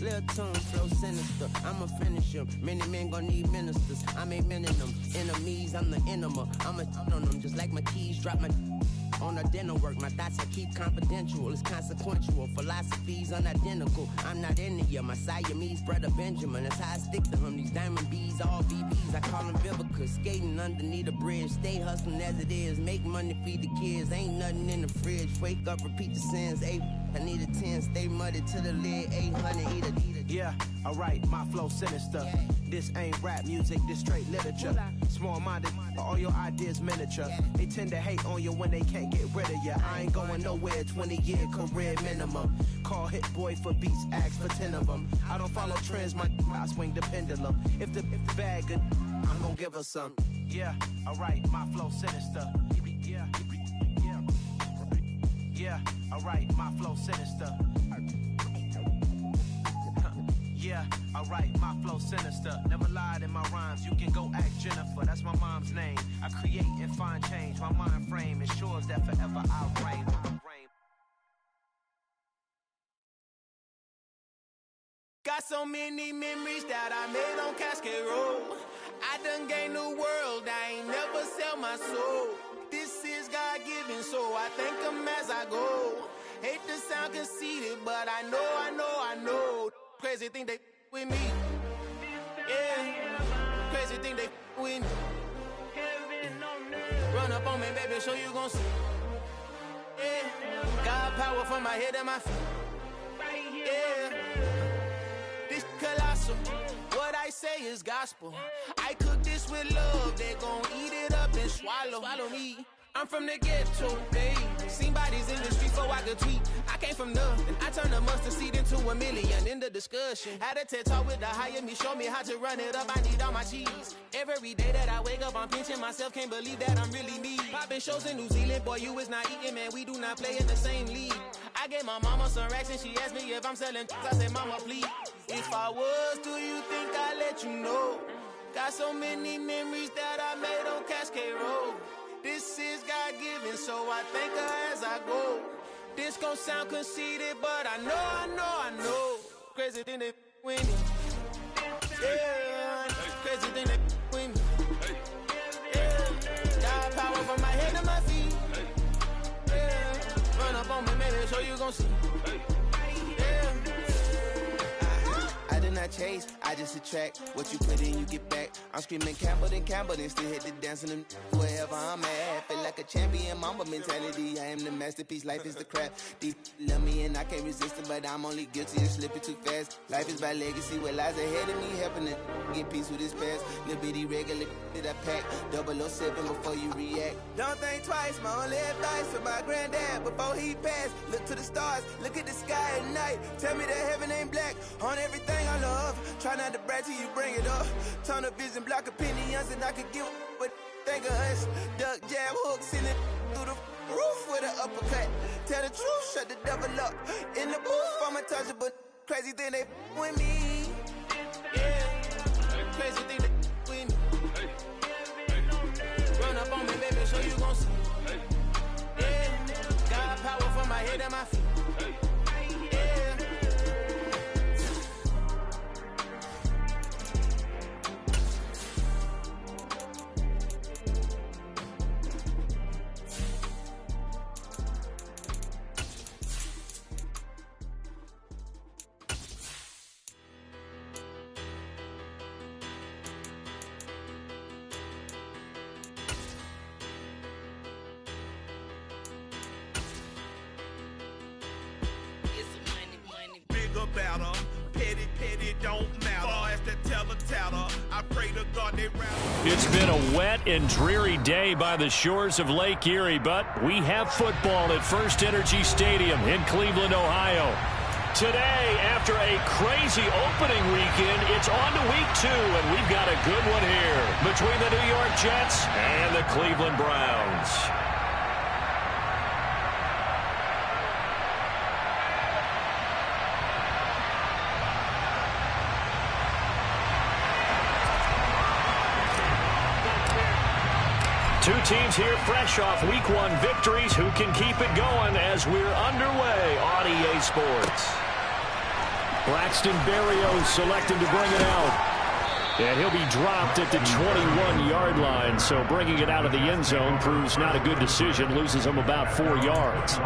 Lil' tune, flow sinister. I'ma finish him. Many men gon' need ministers. I'm aiming them. Enemies, I'm the enema. I'ma on them just like my keys. Drop my on a dinner work. My thoughts I keep confidential. It's consequential. Philosophies unidentical. I'm not India. My Siamese brother Benjamin. That's how I stick to him. These diamond bees, all BBs. I call them Vivica. Skating underneath a bridge. Stay hustling as it is. Make money, feed the kids. Ain't nothing in the fridge. Wake up, repeat the sins. I need a 10. Stay muddy to the lid. 800. Eat a. Yeah, alright, my flow sinister. This ain't rap music, this straight literature. Small-minded, all your ideas miniature. They tend to hate on you when they can't get rid of you. I ain't going nowhere, 20-year career minimum. Call Hit Boy for beats, ask for 10 of them. I don't follow trends, I swing the pendulum. If the bag good, I'm gonna give her some. Yeah, alright, my flow sinister. Yeah, alright, my flow sinister. Yeah, alright, my flow sinister. Never lied in my rhymes, you can go ask Jennifer. That's my mom's name. I create and find change. My mind frame ensures that forever I'll reign. Got so many memories that I made on Cascade Road. I done gained the world, I ain't never sell my soul. This is God-given, so I thank him as I go. Hate to sound conceited, but I know. Crazy thing they with me. Yeah. Crazy thing they with me. Run up on me, baby, so you gon' see. Yeah. God power from my head and my feet. Yeah. This colossal. What I say is gospel. I cook this with love. They gon' eat it up and swallow me. I'm from the ghetto, babe. Seen bodies in the street so I could tweet. I came from nothing. I turned a mustard seed into a million in the discussion. Had a TED talk with the higher me, show me how to run it up. I need all my cheese. Every day that I wake up, I'm pinching myself. Can't believe that I'm really me. Popping shows in New Zealand, boy, you is not eating, man. We do not play in the same league. I gave my mama some racks and she asked me if I'm selling. I said, mama, please. If I was, do you think I'd let you know? Got so many memories that I made on Cascade Road. This is God-given, so I thank her as I go. This gon' sound conceited, but I know. Crazy thing they win me. Yeah, crazy thing they win me. Yeah, God power from my head to my feet. Yeah, run up on me, maybe, so you gon' see. Yeah. I did not chase, I just attract. What you put in, you get back. I'm screaming Campbell, then still hit the dance and them wherever I'm at. Feel like a champion, mamba mentality. I am the masterpiece, life is the crap. These love me and I can't resist it, but I'm only guilty of slipping too fast. Life is by legacy, what lies ahead of me, helping to get peace with this past. Little bitty regular that I pack, 007 before you react. Don't think twice, my only advice for my granddad before he passed. Look to the stars, look at the sky at night. Tell me that heaven ain't black on everything I love. Try not to brag till you bring it up. Tunnel vision, block opinions, and I could give what think of us. Duck, jab, hook, send it through the roof with an uppercut. Tell the truth, shut the devil up. In the booth, I'm untouchable. Crazy thing they with me. Yeah, crazy thing they with me. Run up on me, baby, so you gon' see. Yeah, God power from my head and my feet. About her. Petty don't matter. Far as the teller, I pray to God they rather. It's been a wet and dreary day by the shores of Lake Erie, but we have football at First Energy Stadium in Cleveland, Ohio. Today, after a crazy opening weekend, it's on to week 2, and we've got a good one here between the New York Jets and the Cleveland Browns. Two teams here fresh off Week 1 victories. Who can keep it going as we're underway on EA Sports? Braxton Berrios selected to bring it out. And he'll be dropped at the 21-yard line. So bringing it out of the end zone proves not a good decision. Loses him about 4 yards.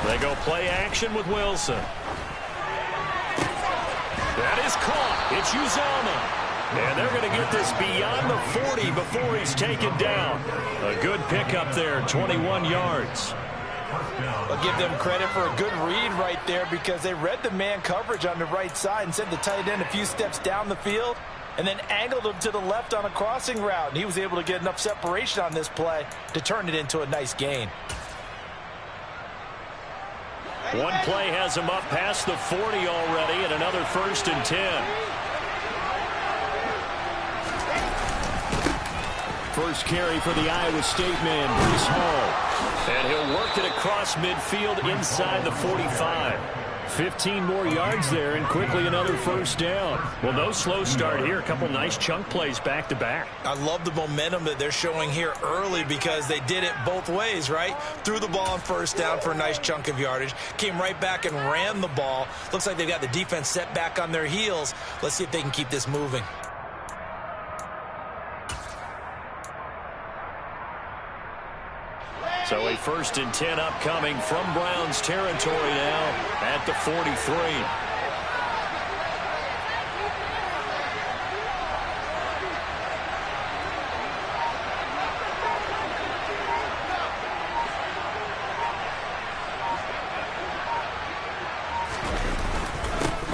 They go play action with Wilson. That is caught. It's Uzomah. And they're going to get this beyond the 40 before he's taken down. A good pickup there, 21 yards. I'll give them credit for a good read right there because they read the man coverage on the right side and sent the tight end a few steps down the field and then angled him to the left on a crossing route. And he was able to get enough separation on this play to turn it into a nice gain. One play has him up past the 40 already, and another 1st and 10. First carry for the Iowa State man, Breece Hall. And he'll work it across midfield inside the 45. 15 more yards there, and quickly another 1st down. Well, no slow start here. A couple nice chunk plays back-to-back. I love the momentum that they're showing here early because they did it both ways, right? Threw the ball on 1st down for a nice chunk of yardage. Came right back and ran the ball. Looks like they've got the defense set back on their heels. Let's see if they can keep this moving. So a 1st and 10 upcoming from Browns territory now at the 43.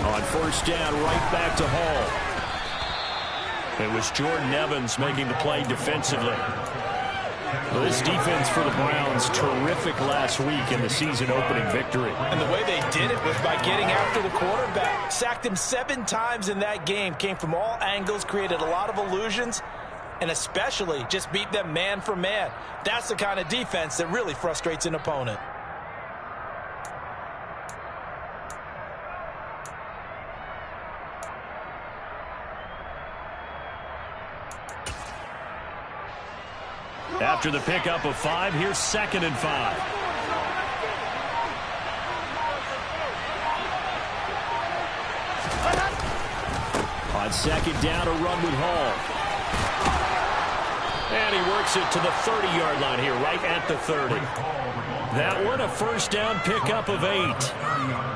On 1st down, right back to Hall. It was Jordan Evans making the play defensively. Well, this defense for the Browns, terrific last week in the season-opening victory. And the way they did it was by getting after the quarterback. Sacked him 7 times in that game. Came from all angles, created a lot of illusions, and especially just beat them man for man. That's the kind of defense that really frustrates an opponent. After the pickup of 5, here's 2nd and 5. On 2nd down, a run with Hall. And he works it to the 30-yard line here, right at the 30. That one, a 1st down pickup of 8.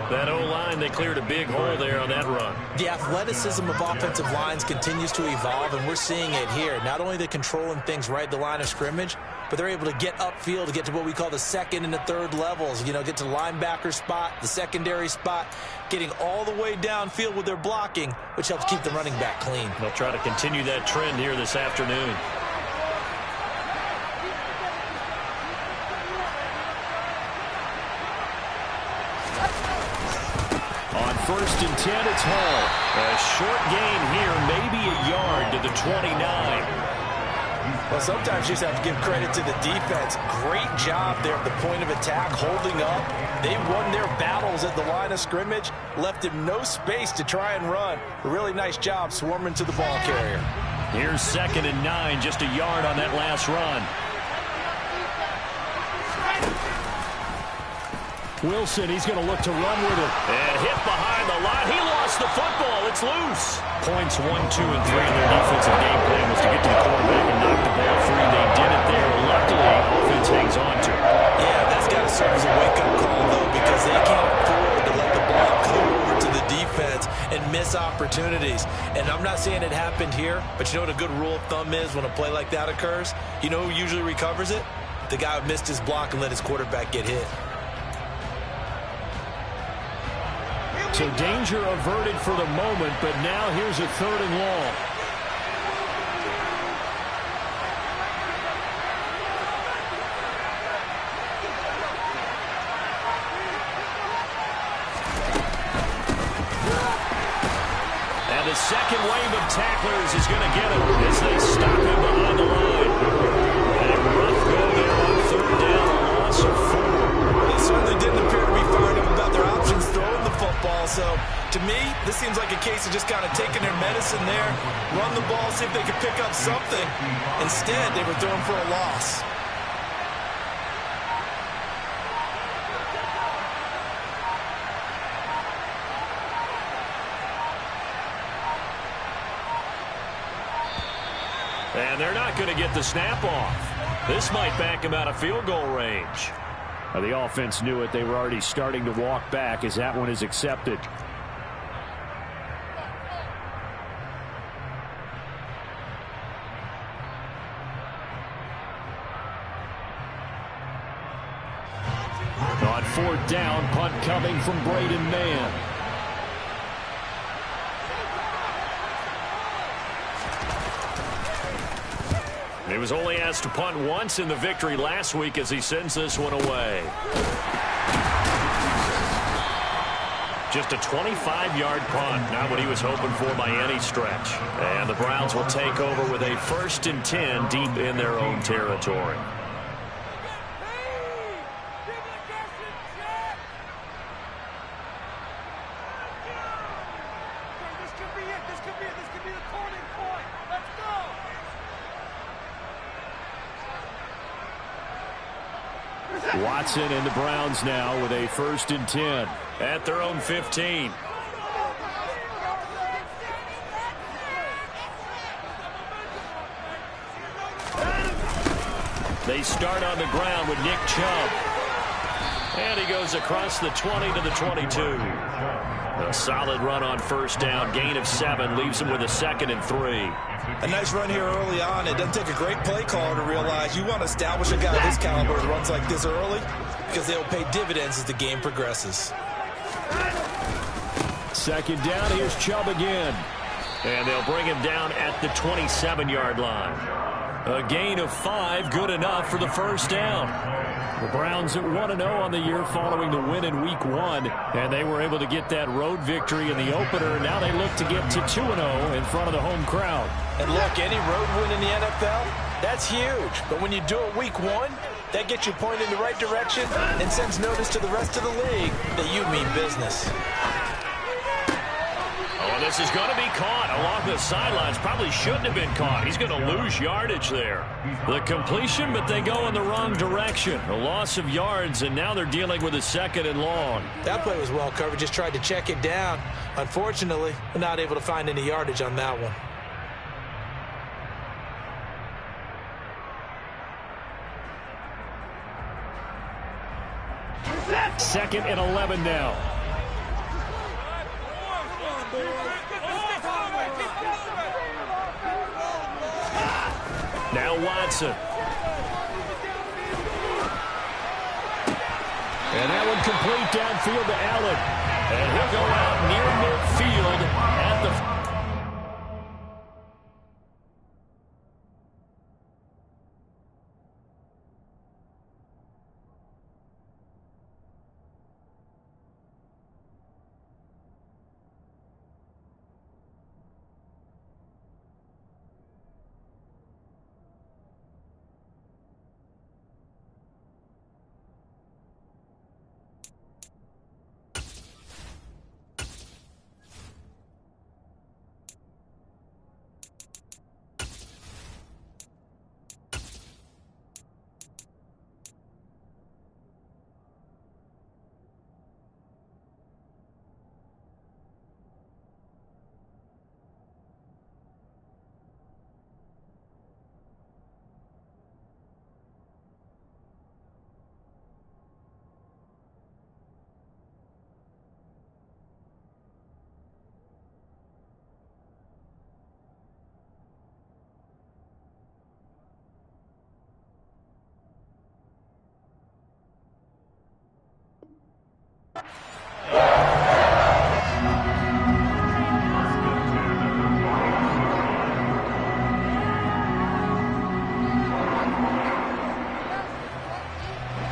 That O-line, they cleared a big hole there on that run. The athleticism of offensive lines continues to evolve, and we're seeing it here. Not only they're controlling things right at the line of scrimmage, but they're able to get upfield to get to what we call the 2nd and the 3rd levels. You know, get to the linebacker spot, the secondary spot, getting all the way downfield with their blocking, which helps keep the running back clean. They'll try to continue that trend here this afternoon. On 1st and 10, it's Hall. A short gain here, maybe a yard to the 29. Well, sometimes you just have to give credit to the defense. Great job there at the point of attack, holding up. They won their battles at the line of scrimmage, left him no space to try and run. A really nice job swarming to the ball carrier. Here's 2nd and 9, just a yard on that last run. Wilson, he's going to look to run with it. And hit behind the line. He lost the football. It's loose. Points 1, 2, and 3 in their defensive game plan was to get to the quarterback and knock the ball free. They did it there. Luckily, offense hangs on to it. Yeah, that's got to serve as a wake-up call, though, because they can't afford to let the ball come over to the defense and miss opportunities. And I'm not saying it happened here, but you know what a good rule of thumb is when a play like that occurs? You know who usually recovers it? The guy who missed his block and let his quarterback get hit. So danger averted for the moment, but now here's a 3rd and long. second wave of tacklers is going to get him as they stop him behind the line. And a rough go there on third down, a loss of 4. They certainly didn't appear to be fired up about their options throwing the football. So, to me, this seems like a case of just kind of taking their medicine there, run the ball, see if they could pick up something. Instead, they were throwing for a loss. And they're not going to get the snap off. This might back him out of field goal range. The offense knew it. They were already starting to walk back as that one is accepted. On fourth down, punt coming from Braden Mann. He was only asked to punt once in the victory last week as he sends this one away. Just a 25-yard punt, not what he was hoping for by any stretch. And the Browns will take over with a 1st and 10 deep in their own territory. Watson and the Browns now with a 1st and 10 at their own 15. They start on the ground with Nick Chubb. And he goes across the 20 to the 22. A solid run on first down. Gain of 7 leaves him with a 2nd and 3. A nice run here early on. It doesn't take a great play caller to realize you want to establish a guy of his caliber that runs like this early because they'll pay dividends as the game progresses. 2nd down. Here's Chubb again. And they'll bring him down at the 27-yard line. A gain of 5, good enough for the first down. The Browns at 1-0 on the year following the win in Week 1, and they were able to get that road victory in the opener. Now they look to get to 2-0 in front of the home crowd. And look, any road win in the NFL, that's huge. But when you do it Week 1, that gets you pointed in the right direction and sends notice to the rest of the league that you mean business. Oh, this is going to be caught along the sidelines. Probably shouldn't have been caught. He's going to lose yardage there. The completion, but they go in the wrong direction. A loss of yards, and now they're dealing with a 2nd and long. That play was well covered. Just tried to check it down. Unfortunately, we're not able to find any yardage on that one. Second and 11 now. Now Watson. And that one complete downfield to Allen. And he'll go out near midfield at the...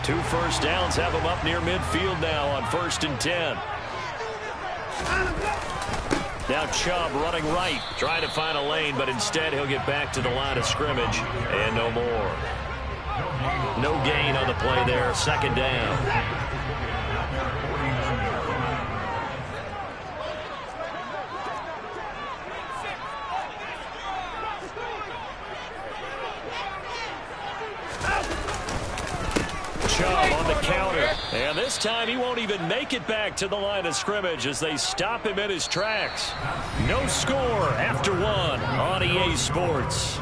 Two first downs have them up near midfield now on 1st and 10. Now Chubb running right, trying to find a lane, but instead he'll get back to the line of scrimmage, and no more. No gain on the play there, second down. Chubb on the counter, and this time he won't even make it back to the line of scrimmage as they stop him in his tracks. No score after one on EA Sports.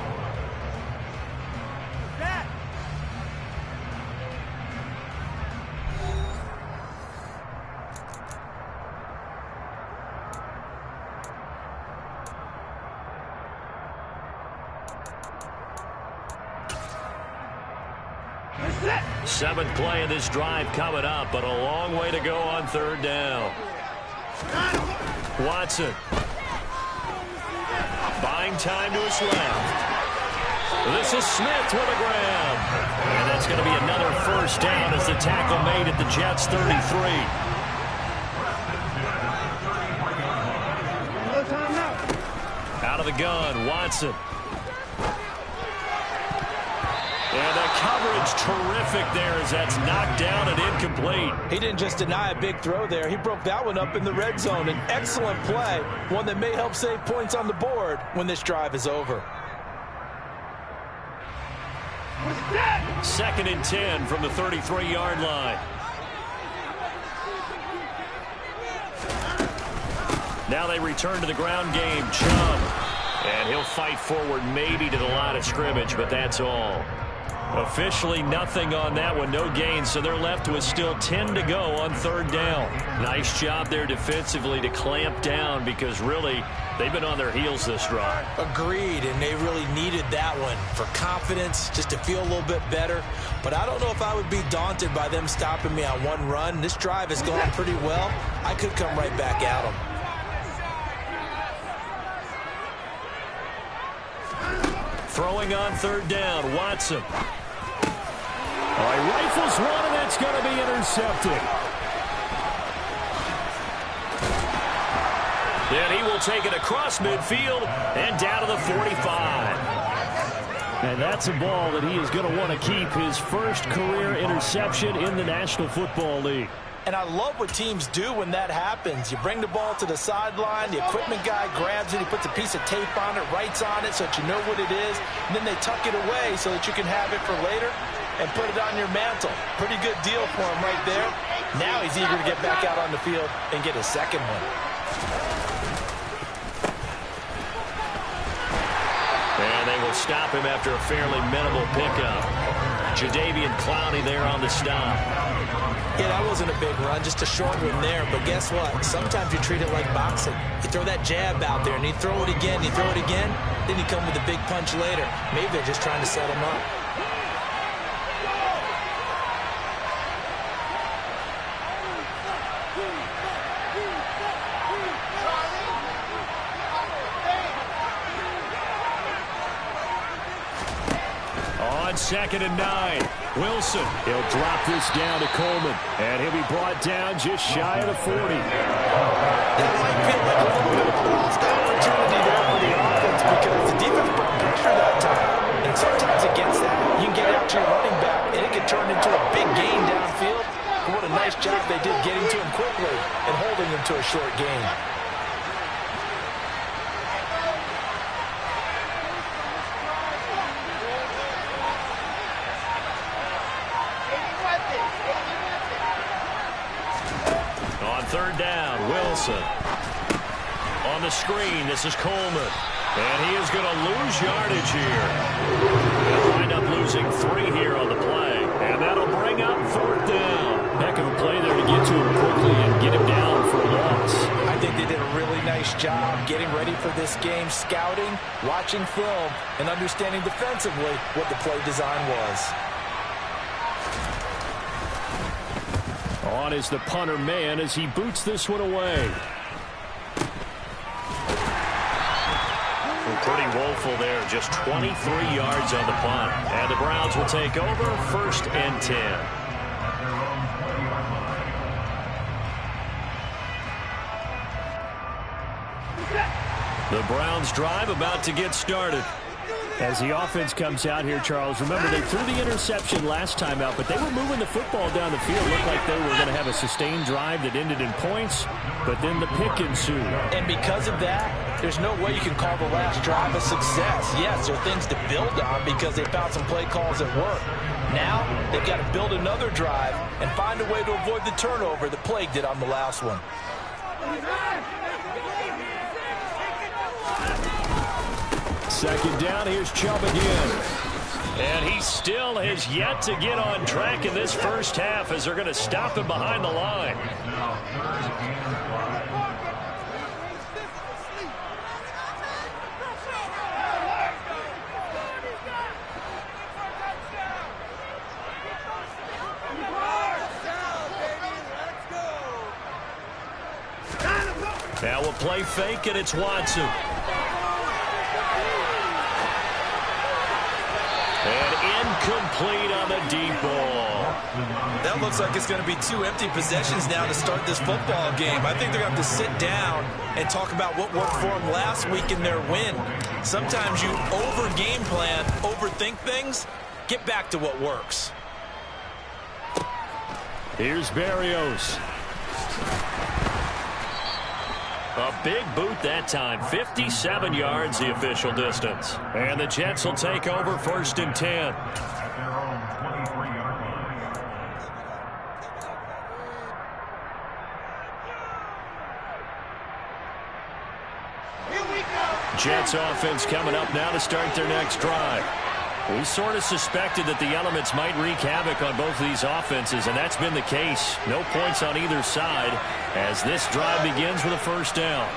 Seventh play of this drive coming up, but a long way to go on third down. Watson. Buying time to his left. This is Smith with a grab. And that's going to be another first down as the tackle made at the Jets' 33. Out of the gun, Watson. And the coverage terrific there as that's knocked down and incomplete. He didn't just deny a big throw there. He broke that one up in the red zone. An excellent play, one that may help save points on the board when this drive is over. Second and 10 from the 33-yard line. Now they return to the ground game. Chubb. And he'll fight forward maybe to the line of scrimmage, but that's all. Officially nothing on that one, no gain, so they're left with still 10 to go on third down. Nice job there defensively to clamp down because really they've been on their heels this drive. Agreed, and they really needed that one for confidence, just to feel a little bit better. But I don't know if I would be daunted by them stopping me on one run. This drive has gone pretty well. I could come right back at them. Throwing on third down, Watson. All right, rifles one, and that's going to be intercepted. Then he will take it across midfield and down to the 45. And that's a ball that he is going to want to keep, his first career interception in the National Football League. And I love what teams do when that happens. You bring the ball to the sideline, the equipment guy grabs it, he puts a piece of tape on it, writes on it so that you know what it is, and then they tuck it away so that you can have it for later and put it on your mantle. Pretty good deal for him right there. Now he's eager to get back out on the field and get his second one. And they will stop him after a fairly minimal pickup. Jadeveon Clowney there on the stop. Yeah, that wasn't a big run, just a short one there. But guess what? Sometimes you treat it like boxing. You throw that jab out there, and you throw it again, you throw it again, then you come with a big punch later. Maybe they're just trying to set him up. On 2nd and 9. Wilson, he'll drop this down to Coleman, and he'll be brought down just shy of the 40. That might feel like a little bit of a lost opportunity there for the offense because the defense brought pressure that time. And sometimes against that, you can get out to your running back, and it can turn into a big gain downfield. But what a nice job they did getting to him quickly and holding him to a short gain. Third down, Wilson. On the screen, this is Coleman. And he is going to lose yardage here. They'll wind up losing 3 here on the play. And that'll bring up 4th down. Heck of a play there to get to him quickly and get him down for a loss. I think they did a really nice job getting ready for this game, scouting, watching film, and understanding defensively what the play design was. On is the punter man as he boots this one away. Pretty woeful there, just 23 yards on the punt. And the Browns will take over, 1st and 10. The Browns drive about to get started. As the offense comes out here, Charles, remember they threw the interception last time out, but they were moving the football down the field. Looked like they were going to have a sustained drive that ended in points, but then the pick ensued. And because of that, there's no way you can call the last drive a success. Yes, there are things to build on because they found some play calls that work. Now, they've got to build another drive and find a way to avoid the turnover that plagued it on the last one. Second down, here's Chubb again. And he still has yet to get on track in this first half as they're going to stop him behind the line. Now we'll play fake, and it's Watson. And incomplete on the deep ball. That looks like it's going to be 2 empty possessions now to start this football game. I think they're going to have to sit down and talk about what worked for them last week in their win. Sometimes you over-game plan, overthink things. Get back to what works. Here's Berrios. A big boot that time. 57 yards the official distance. And the Jets will take over 1st and 10. Jets offense coming up now to start their next drive. We sort of suspected that the elements might wreak havoc on both of these offenses, and that's been the case. No points on either side as this drive begins with a 1st down.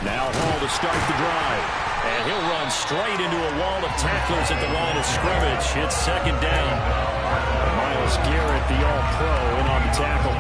Now Hall to start the drive. And he'll run straight into a wall of tacklers at the line of scrimmage. It's 2nd down. Myles Garrett, the All-Pro, in on the tackle.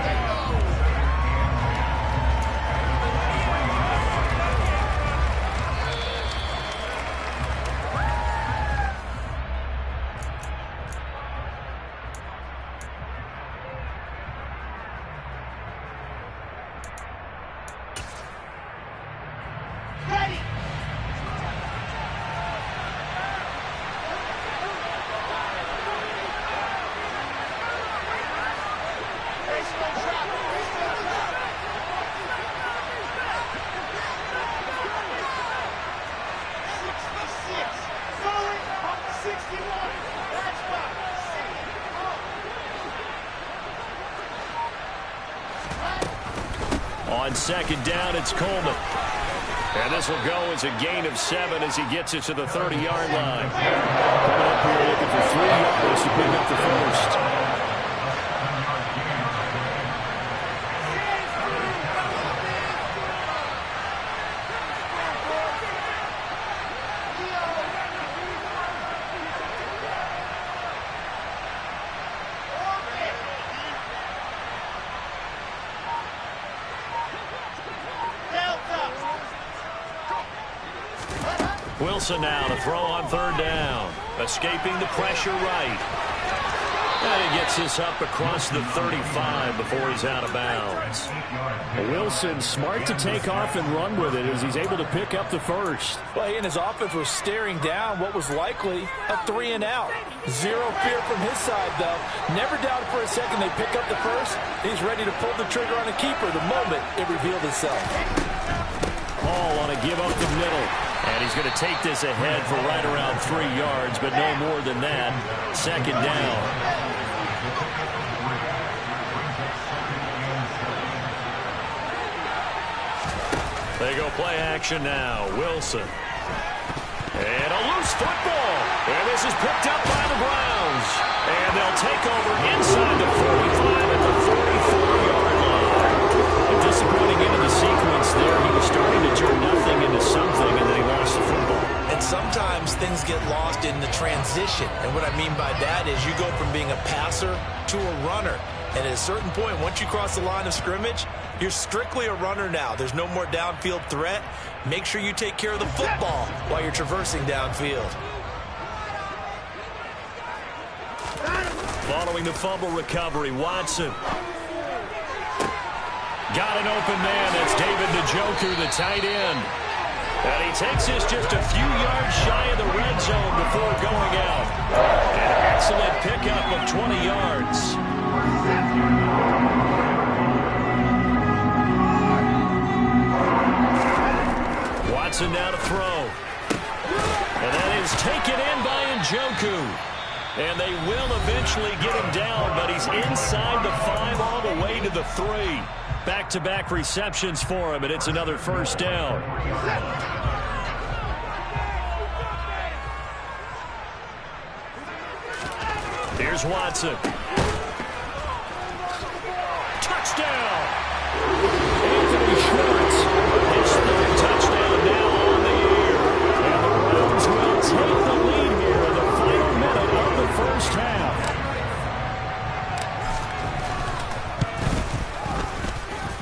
On 2nd down, it's Coleman. And this will go as a gain of 7 as he gets it to the 30-yard line. Coming up here looking for 3 yards to pick up the 1st. Wilson now to throw on 3rd down. Escaping the pressure right. And he gets this up across the 35 before he's out of bounds. Wilson smart to take off and run with it as he's able to pick up the 1st. Well, he and his offense were staring down what was likely a 3-and-out. Zero fear from his side, though. Never doubted for a second they pick up the 1st. He's ready to pull the trigger on a keeper the moment it revealed itself. Hall on a give up the middle. And he's going to take this ahead for right around 3 yards, but no more than that. 2nd down. They go play action now. Wilson. And a loose football. And this is picked up by the Browns. And they'll take over inside the 45 at the 44-yard line. A disappointing end of the sequence there. He was starting to turn nothing into something, and then he lost the football. And sometimes things get lost in the transition. And what I mean by that is you go from being a passer to a runner. And at a certain point, once you cross the line of scrimmage, you're strictly a runner now. There's no more downfield threat. Make sure you take care of the football while you're traversing downfield. Following the fumble recovery, Watson. Got an open man. That's David Njoku, the tight end. And he takes this just a few yards shy of the red zone before going out. An excellent pickup of 20 yards. Watson now to throw. And that is taken in by Njoku. And they will eventually get him down, but he's inside the 5 all the way to the 3. Back-to-back receptions for him, and it's another first down. Here's Watson. Touchdown! Anthony Schwartz, his 3rd touchdown now on the year. And the Browns will take the lead here in the final minute of the first half.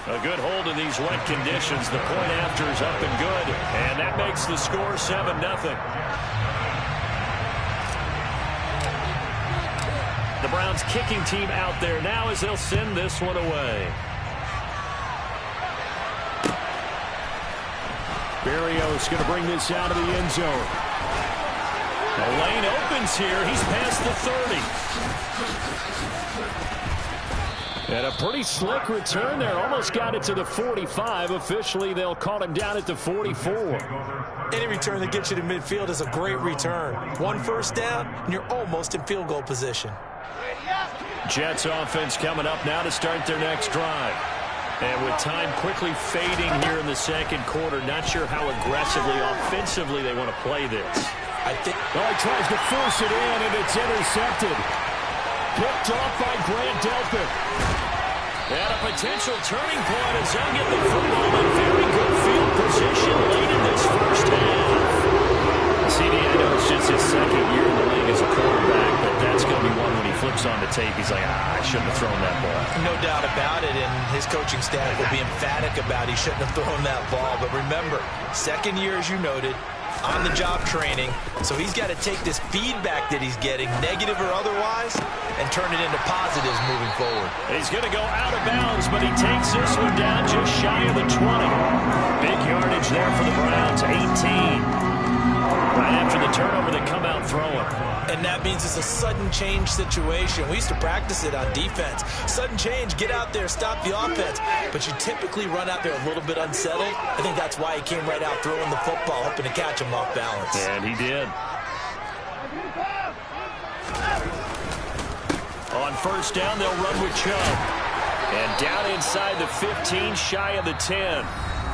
A good hold in these wet conditions. The point after is up and good. And that makes the score 7-0. The Browns kicking team out there now as they'll send this one away. Berrios going to bring this out of the end zone. The lane opens here. He's past the 30. And a pretty slick return there. Almost got it to the 45. Officially, they'll call him down at the 44. Any return that gets you to midfield is a great return. 1 first down, and you're almost in field goal position. Jets offense coming up now to start their next drive. And with time quickly fading here in the second quarter, not sure how aggressively, offensively they want to play this. Well, he tries to force it in, and it's intercepted. Picked off by Grant Delpit. And a potential turning point as they'll get the football in very good field position late in this first half. CD, I know it's just his 2nd year in the league as a quarterback, but that's going to be one when he flips on the tape. He's like, I shouldn't have thrown that ball. No doubt about it, and his coaching staff will be emphatic about he shouldn't have thrown that ball. But remember, 2nd year, as you noted, on-the-job training, so he's got to take this feedback that he's getting, negative or otherwise, and turn it into positives moving forward. He's going to go out of bounds, but he takes this one down just shy of the 20. Big yardage there for the Browns, 18. Right after the turnover, they come out throwing. And that means it's a sudden change situation. We used to practice it on defense. Sudden change, get out there, stop the offense. But you typically run out there a little bit unsettled. I think that's why he came right out throwing the football, hoping to catch him off balance. And he did. On first down, they'll run with Chubb. And down inside the 15, shy of the 10.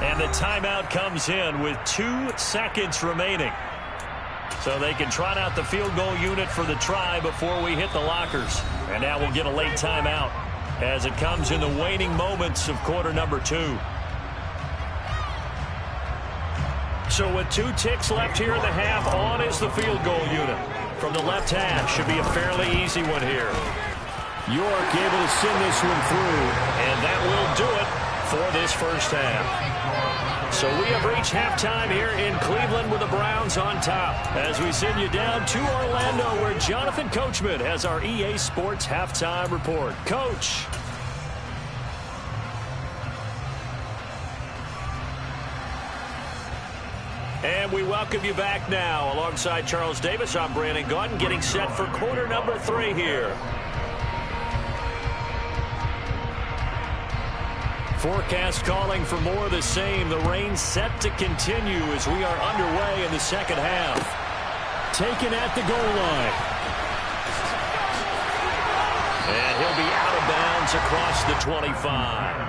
And the timeout comes in with 2 seconds remaining. So they can trot out the field goal unit for the try before we hit the lockers. And now we'll get a late timeout as it comes in the waning moments of quarter number 2. So with 2 ticks left here in the half, on is the field goal unit. From the left half, should be a fairly easy one here. York able to send this one through, and that will do it for this first half. So we have reached halftime here in Cleveland with the Browns on top as we send you down to Orlando where Jonathan Coachman has our EA Sports halftime report. Coach. And we welcome you back now. Alongside Charles Davis, I'm Brandon Gaudin getting set for quarter number 3 here. Forecast calling for more of the same. The rain set to continue as we are underway in the second half. Taken at the goal line. And he'll be out of bounds across the 25.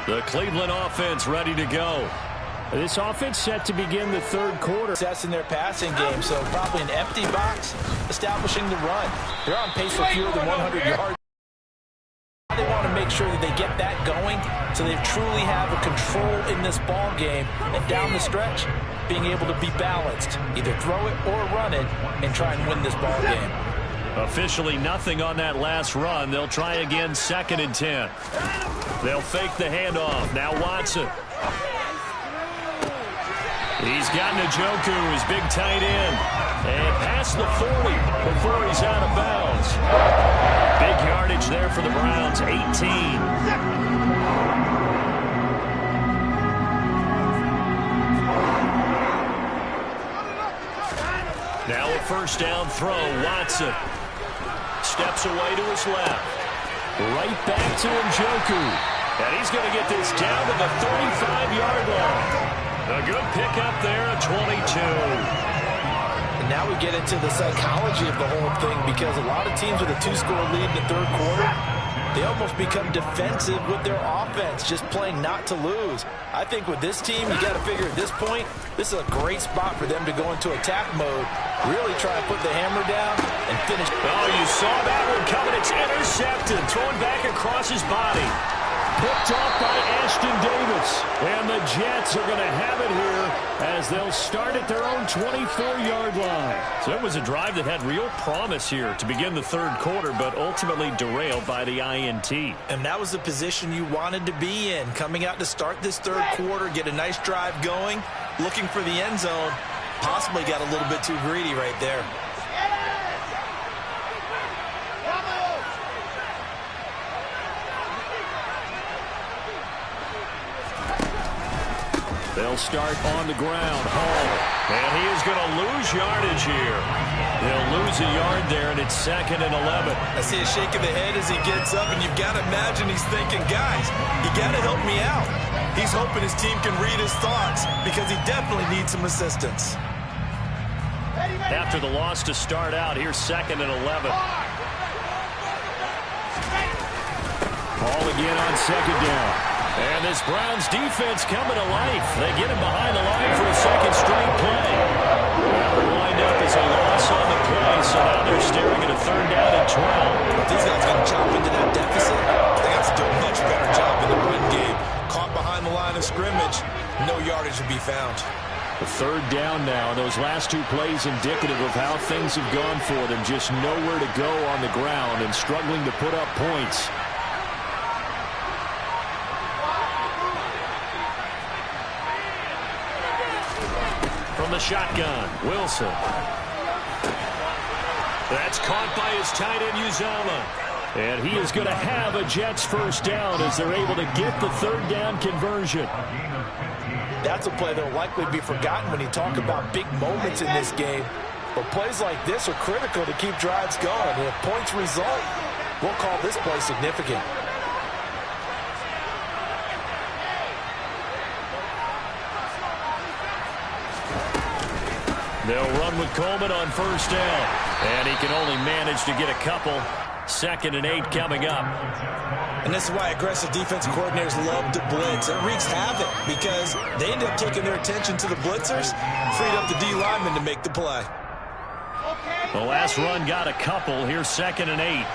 The Cleveland offense ready to go. This offense set to begin the 3rd quarter. Success in their passing game, so probably an empty box establishing the run. They're on pace for fewer than 100 yards. They want to make sure that they get that going so they truly have a control in this ball game, and down the stretch, being able to be balanced, either throw it or run it, and try and win this ball game. Officially nothing on that last run. They'll try again, 2nd and 10. They'll fake the handoff. Now Watson. He's got Njoku, his big tight end. And past the 40 before he's out of bounds. Big yardage there for the Browns, 18. Now a first down throw, Watson. Steps away to his left. Right back to Njoku. And he's going to get this down to the 35-yard line. A good pickup there at 22. And now we get into the psychology of the whole thing, because a lot of teams with a 2-score lead in the third quarter, they almost become defensive with their offense, just playing not to lose. I think with this team, you got to figure at this point, this is a great spot for them to go into attack mode, really try to put the hammer down and finish. Oh, you saw that one coming. It's intercepted, thrown back across his body. Picked off by Ashton Davis. And the Jets are going to have it here as they'll start at their own 24-yard line. So it was a drive that had real promise here to begin the third quarter, but ultimately derailed by the INT. And that was the position you wanted to be in, coming out to start this third quarter, get a nice drive going, looking for the end zone. Possibly got a little bit too greedy right there. They'll start on the ground. Hall. And he is going to lose yardage here. He'll lose a yard there, and it's 2nd and 11. I see a shake of the head as he gets up, and you've got to imagine he's thinking, guys, you got to help me out. He's hoping his team can read his thoughts because he definitely needs some assistance. After the loss to start out, here's 2nd and 11. Hall again on 2nd down. And this Browns defense coming to life. They get him behind the line for a second straight play. Well, the wind-up is a loss on the play, so now they're staring at a 3rd down and 12. These guys got to chop into that deficit. They got to do a much better job in the run game. Caught behind the line of scrimmage, no yardage to be found. The 3rd down now. Those last 2 plays indicative of how things have gone for them. Just nowhere to go on the ground and struggling to put up points. From the shotgun, Wilson. That's caught by his tight end, Uzomah. And he is going to have a Jets first down as they're able to get the 3rd down conversion. That's a play that will likely be forgotten when you talk about big moments in this game. But plays like this are critical to keep drives going. And if points result, we'll call this play significant. They'll run with Coleman on first down. And he can only manage to get a couple. 2nd and 8 coming up. And this is why aggressive defensive coordinators love to blitz. It wreaks havoc because they end up taking their attention to the blitzers, freed up the D linemen to make the play. The last run got a couple. Here's 2nd and 8.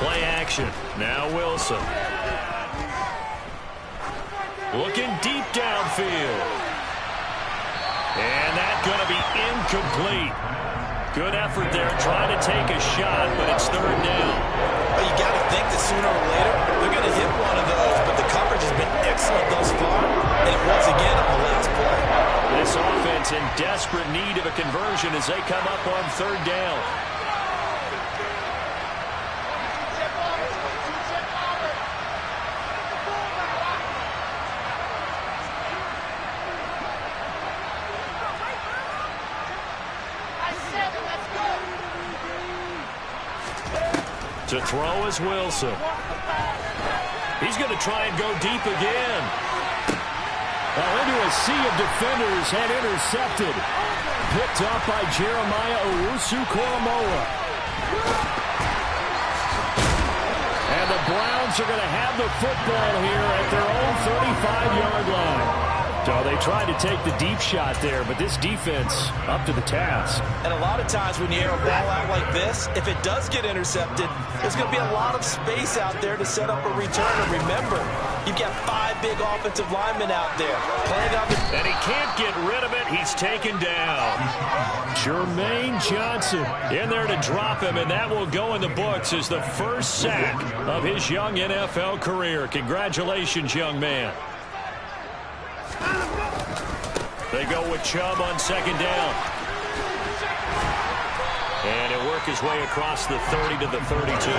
Play action. Now Wilson. Looking deep downfield. And that's going to be incomplete. Good effort there, trying to take a shot, but it's 3rd down. Well, you got to think that sooner or later they're going to hit one of those, but the coverage has been excellent thus far, and it was again on the last play. This offense in desperate need of a conversion as they come up on 3rd down. To throw is Wilson. He's going to try and go deep again. Well, into a sea of defenders and intercepted. Picked up by Jeremiah Owusu-Koramoah. And the Browns are going to have the football here at their own 35-yard line. So they tried to take the deep shot there, but this defense up to the task. And a lot of times when you air a ball out like this, if it does get intercepted, there's going to be a lot of space out there to set up a return. And remember, You've got 5 big offensive linemen out there playing on the... And he can't get rid of it. He's taken down. Jermaine Johnson in there to drop him, and that will go in the books as the first sack of his young NFL career. Congratulations, young man. They go with Chubb on second down. And he'll work his way across the 30 to the 32.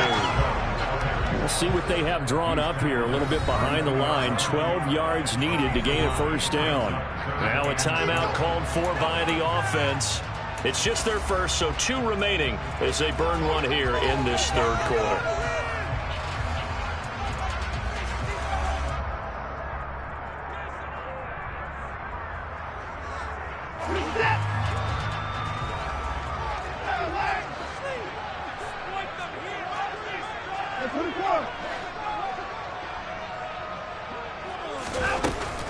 Let's see what they have drawn up here. A little bit behind the line. 12 yards needed to gain a first down. Now a timeout called for by the offense. It's just their first, so 2 remaining as they burn one here in this third quarter.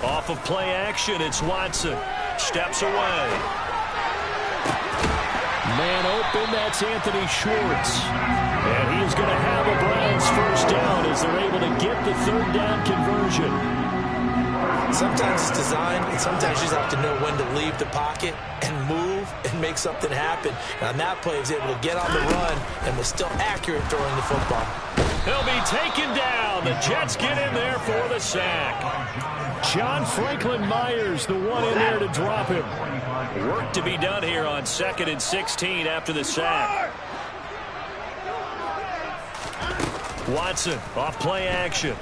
Off of play action, it's Watson. Steps away. Man open, that's Anthony Schwartz. And he is going to have a Browns first down as they're able to get the third down conversion. Sometimes it's designed, and sometimes you just have to know when to leave the pocket and move and make something happen. And on that play, he was able to get on the run and was still accurate throwing the football. He'll be taken down. The Jets get in there for the sack. John Franklin Myers, the one in there to drop him. Work to be done here on 2nd and 16 after the sack. Watson off play action.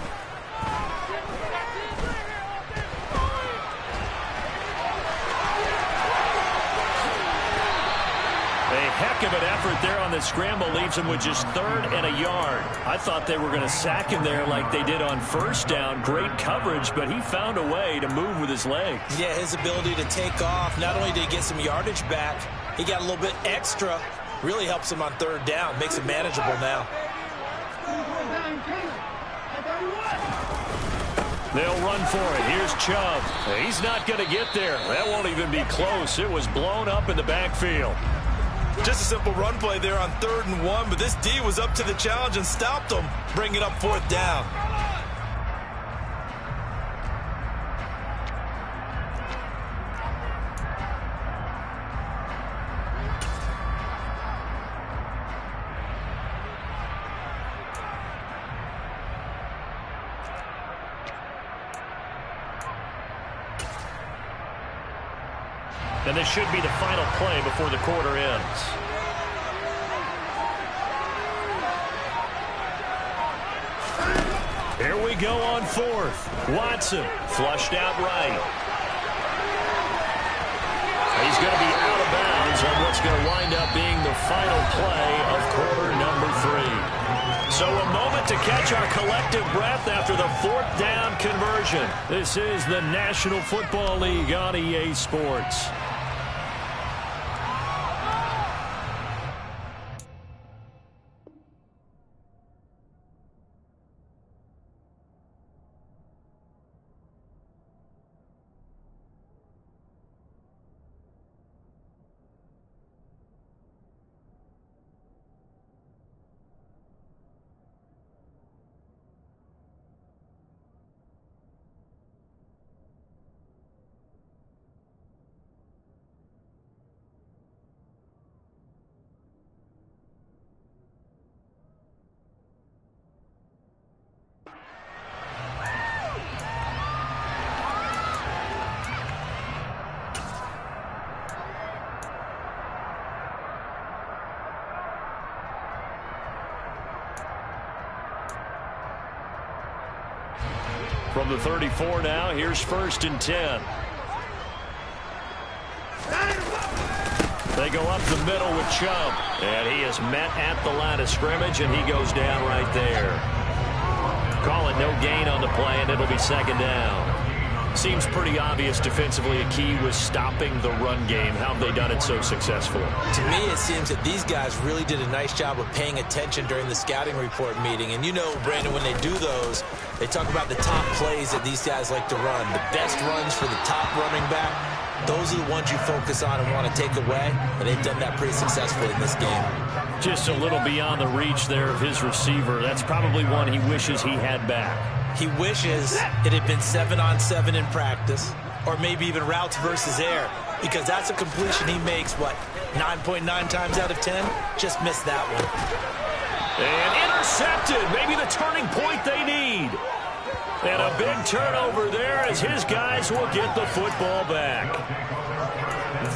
Heck of an effort there on the scramble. Leaves him with just 3rd and a yard. I thought they were going to sack him there like they did on first down. Great coverage, but he found a way to move with his legs. Yeah, his ability to take off. Not only did he get some yardage back, he got a little bit extra. Really helps him on 3rd down. Makes it manageable now. They'll run for it. Here's Chubb. He's not going to get there. That won't even be close. It was blown up in the backfield. Just a simple run play there on 3rd and 1, but this D was up to the challenge and stopped him, bringing up 4th down. And this should be the final play before the quarter ends. Here we go on 4th. Watson flushed out right. He's going to be out of bounds on what's going to wind up being the final play of quarter number 3. So a moment to catch our collective breath after the 4th down conversion. This is the National Football League on EA Sports. From the 34 now, here's 1st and 10. They go up the middle with Chubb. And he is met at the line of scrimmage, and he goes down right there. Call it no gain on the play, and it'll be 2nd down. Seems pretty obvious defensively a key was stopping the run game. How have they done it so successfully? To me, it seems that these guys really did a nice job of paying attention during the scouting report meeting. And you know, Brandon, when they do those, they talk about the top plays that these guys like to run. The best runs for the top running back. those are the ones you focus on and want to take away, and they've done that pretty successfully in this game. Just a little beyond the reach there of his receiver. That's probably one he wishes he had back. He wishes it had been 7-on-7 in practice, or maybe even routes versus air, because that's a completion he makes, 9.9 times out of 10? Just missed that one. And intercepted. Maybe the turning point they need. And a big turnover there as his guys will get the football back.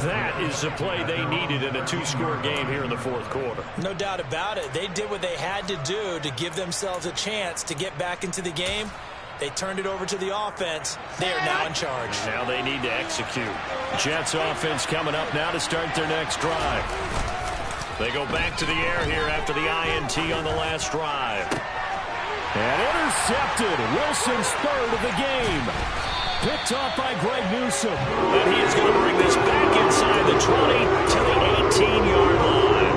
That is the play they needed in a two-score game here in the fourth quarter. No doubt about it. They did what they had to do to give themselves a chance to get back into the game. They turned it over to the offense. They are now in charge. Now they need to execute. Jets offense coming up now to start their next drive. They go back to the air here after the INT on the last drive. And intercepted. Wilson's third of the game. Picked off by Greg Newsome. And he is going to bring this back inside the 20 to the 18-yard line.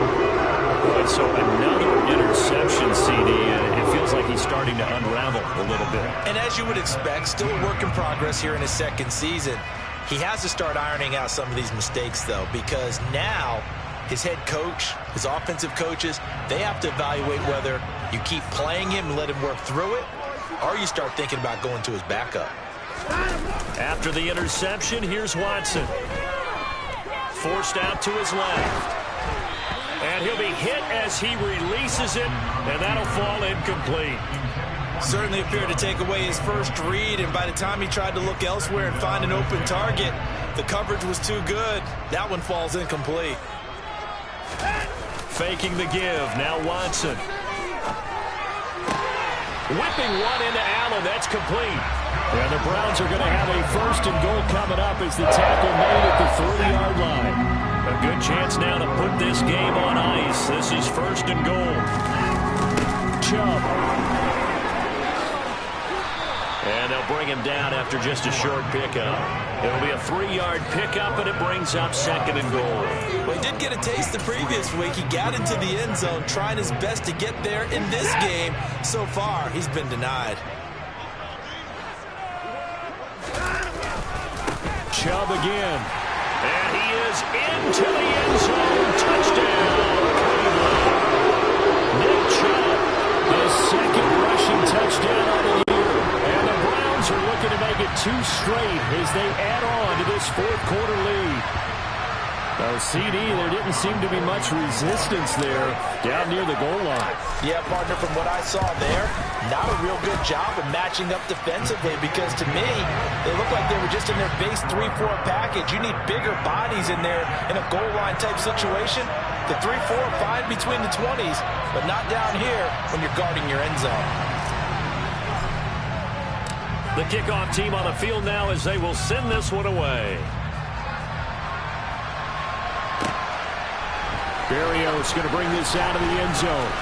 Right, so another interception, CD, and it feels like he's starting to unravel a little bit. And as you would expect, still a work in progress here in his second season. He has to start ironing out some of these mistakes, though, because now his head coach, his offensive coaches, they have to evaluate whether you keep playing him and let him work through it, or you start thinking about going to his backup. After the interception, here's Watson. Forced out to his left. And he'll be hit as he releases it, and that'll fall incomplete. Certainly appeared to take away his first read, and by the time he tried to look elsewhere and find an open target, the coverage was too good. That one falls incomplete. Faking the give. Now Watson. Whipping one into Allen. That's complete. And the Browns are going to have a first and goal coming up as the tackle made at the 30-yard line. A good chance now to put this game on ice. This is first and goal. Chubb. And they'll bring him down after just a short pickup. It'll be a 3-yard pickup, and it brings up second and goal. Well, he did get a taste the previous week. He got into the end zone, trying his best to get there in this game. So far, he's been denied. Chubb again. And he is into the end zone. Touchdown. Nick Chubb, his second rushing touchdown of the year. And the Browns are looking to make it 2 straight as they add on to this fourth quarter lead. Now, CD, there didn't seem to be much resistance there down near the goal line. Yeah, partner, from what I saw there, not a real good job of matching up defensively, because to me, they look like they were just in their base 3-4 package. You need bigger bodies in there in a goal line type situation. The 3-4 fine between the 20s, but not down here when you're guarding your end zone. The kickoff team on the field now as they will send this one away. Berrios going to bring this out of the end zone.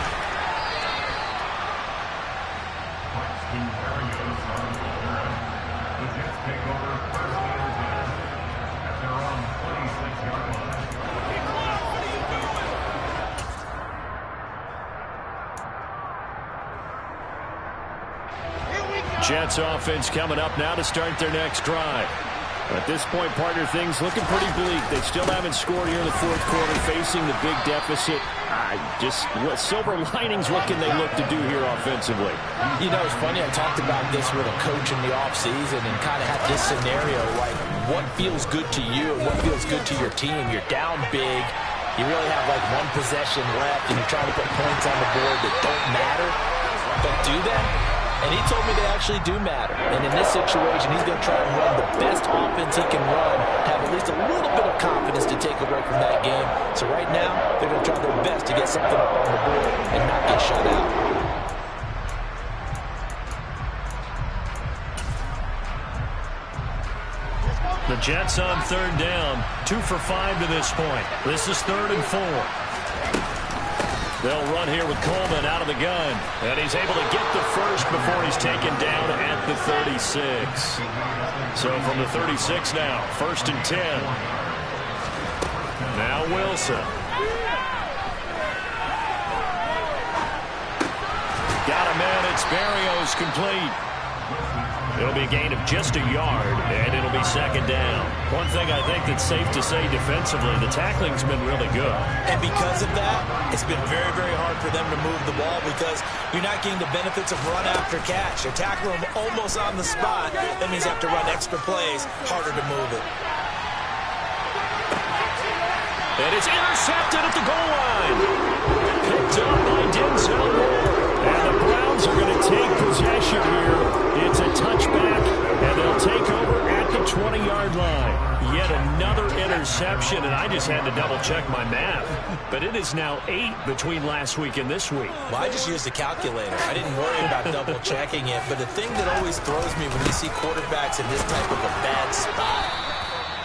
Jets offense coming up now to start their next drive. At this point, partner, things looking pretty bleak. They still haven't scored here in the fourth quarter, facing the big deficit. What silver linings, what can they look to do here offensively? You know, it's funny, I talked about this with a coach in the offseason and kind of had this scenario, like what feels good to you and what feels good to your team. You're down big. You really have like one possession left, and you're trying to put points on the board that don't matter. But do that? And he told me they actually do matter. And in this situation, he's going to try and run the best offense he can run, have at least a little bit of confidence to take away from that game. So right now, they're going to try their best to get something up on the board and not get shut out. The Jets on third down, 2 for 5 to this point. This is 3rd and 4. They'll run here with Coleman out of the gun. And he's able to get the first before he's taken down at the 36. So from the 36 now, 1st and 10. Now Wilson. Got a man. It's Berrios complete. It'll be a gain of just a yard, and it'll be second down. One thing I think that's safe to say defensively, the tackling's been really good. And because of that, it's been very, very hard for them to move the ball because you're not getting the benefits of run after catch. They're tackling them almost on the spot. That means you have to run extra plays, harder to move it. And it's intercepted at the goal line. Picked up by Denzel Moore. And the Browns are going to take possession here. It's a touchback, and they'll take over at the 20-yard line. Yet another interception, and I just had to double-check my math. But it is now 8 between last week and this week. Well, I just used a calculator. I didn't worry about double-checking it. But the thing that always throws me when you see quarterbacks in this type of a bad spot,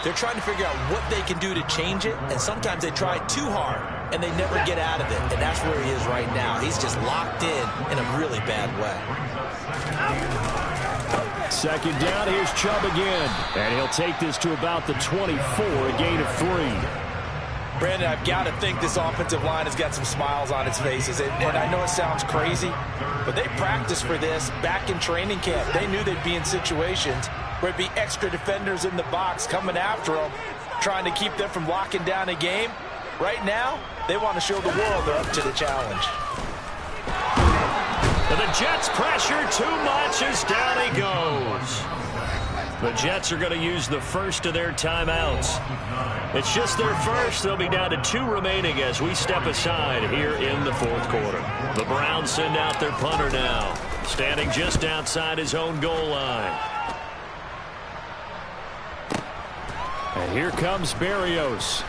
they're trying to figure out what they can do to change it, and sometimes they try too hard, and they never get out of it, and that's where he is right now. He's just locked in a really bad way. Second down, here's Chubb again, and he'll take this to about the 24, a gain of 3. Brandon, I've got to think this offensive line has got some smiles on its faces, and I know it sounds crazy, but they practiced for this back in training camp. They knew they'd be in situations where it'd be extra defenders in the box coming after them, trying to keep them from locking down a game. Right now, they want to show the world they're up to the challenge. And the Jets pressure too much as down he goes. The Jets are going to use the first of their timeouts. It's just their first. They'll be down to 2 remaining as we step aside here in the fourth quarter. The Browns send out their punter now, standing just outside his own goal line. And here comes Berrios.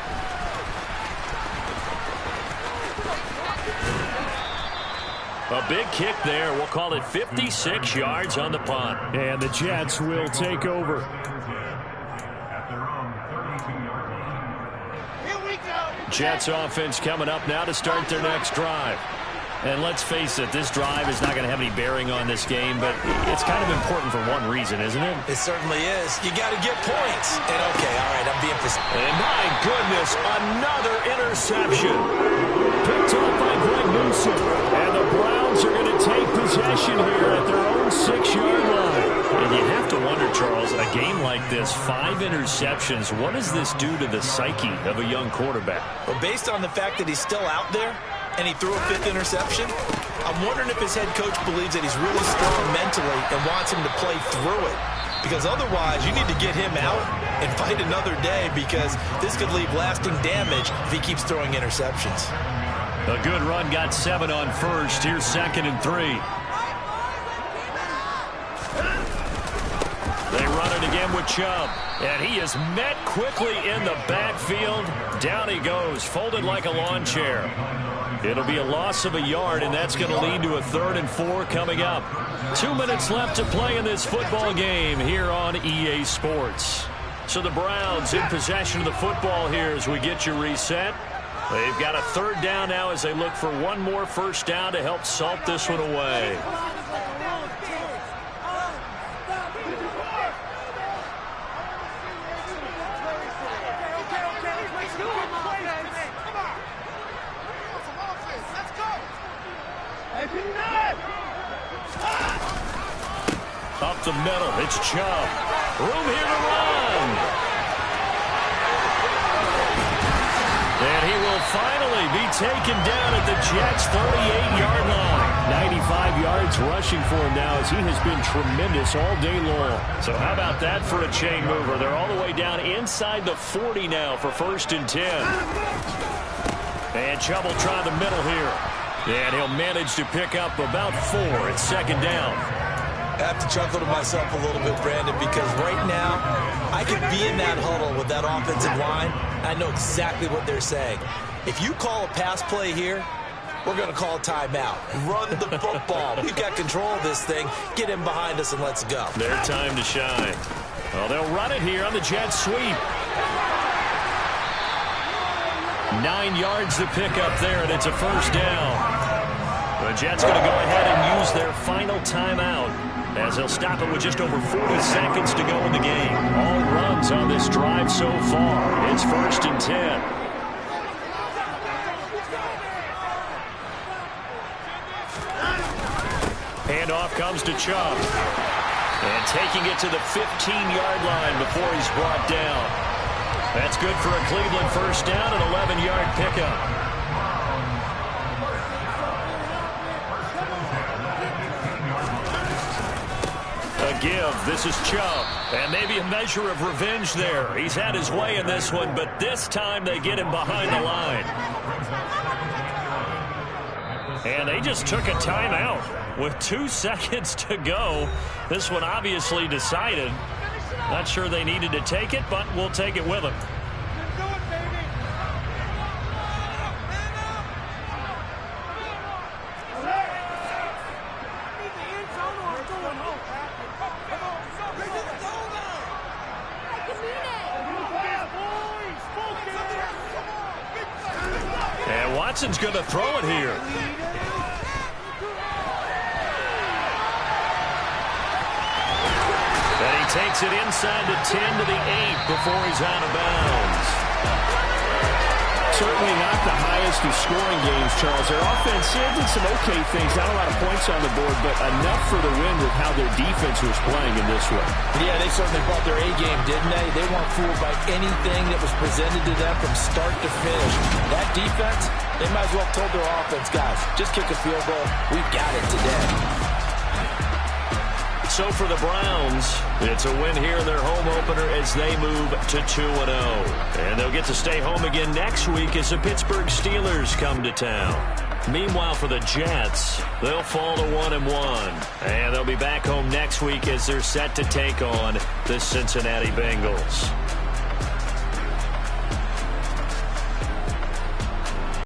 A big kick there. We'll call it 56 yards on the punt. And the Jets will take over. Jets offense coming up now to start their next drive. And let's face it, this drive is not going to have any bearing on this game, but it's kind of important for one reason, isn't it? It certainly is. You got to get points. And okay, all right, I'm being precise. And my goodness, another interception. Picked up by Greg Newsom. And the Browns are going to take possession here at their own 6-yard line. And you have to wonder, Charles, a game like this, 5 interceptions, what does this do to the psyche of a young quarterback? Well, based on the fact that he's still out there, and he threw a 5th interception, I'm wondering if his head coach believes that he's really strong mentally and wants him to play through it. Because otherwise, you need to get him out and fight another day because this could leave lasting damage if he keeps throwing interceptions. A good run got 7 on first. Here's 2nd and 3. They run it again with Chubb. And he is met quickly in the backfield. Down he goes, folded like a lawn chair. It'll be a loss of a yard, and that's going to lead to a 3rd and 4 coming up. 2 minutes left to play in this football game here on EA Sports. So the Browns in possession of the football here as we get you reset. They've got a 3rd down now as they look for one more first down to help salt this one away. Up the middle, it's Chubb. Room here to run. And he will finally be taken down at the Jets' 38-yard line. 95 yards rushing for him now as he has been tremendous all day long. So how about that for a chain mover? They're all the way down inside the 40 now for 1st and 10. And Chubb will try the middle here. And he'll manage to pick up about 4 at 2nd down. I have to chuckle to myself a little bit, Brandon, because right now I could be in that huddle with that offensive line. I know exactly what they're saying. If you call a pass play here, we're going to call a timeout. Run the football. We've got control of this thing. Get him behind us and let's go. Their time to shine. Well, they'll run it here on the Jets sweep. 9 yards to pick up there, and it's a 1st down. The Jets going to go ahead and use their final timeout as they'll stop it with just over 40 seconds to go in the game. All runs on this drive so far. It's 1st and 10. Handoff comes to Chubb. And taking it to the 15-yard line before he's brought down. That's good for a Cleveland first down, an 11-yard pickup. A give. This is Chubb. And maybe a measure of revenge there. He's had his way in this one, but this time they get him behind the line. And they just took a timeout with 2 seconds to go. This one obviously decided. Not sure they needed to take it, but we'll take it with them. And Watson's going to throw it here. And he takes it inside the 10 to the 8 before he's out of bounds. Certainly not the highest of scoring games, Charles. Their offense did some okay things. Not a lot of points on the board, but enough for the win with how their defense was playing in this one. Yeah, they certainly brought their A-game, didn't they? They weren't fooled by anything that was presented to them from start to finish. That defense, they might as well have told their offense, guys, just kick a field goal. We've got it today. So for the Browns, it's a win here in their home opener as they move to 2-0. And they'll get to stay home again next week as the Pittsburgh Steelers come to town. Meanwhile, for the Jets, they'll fall to 1-1. And they'll be back home next week as they're set to take on the Cincinnati Bengals.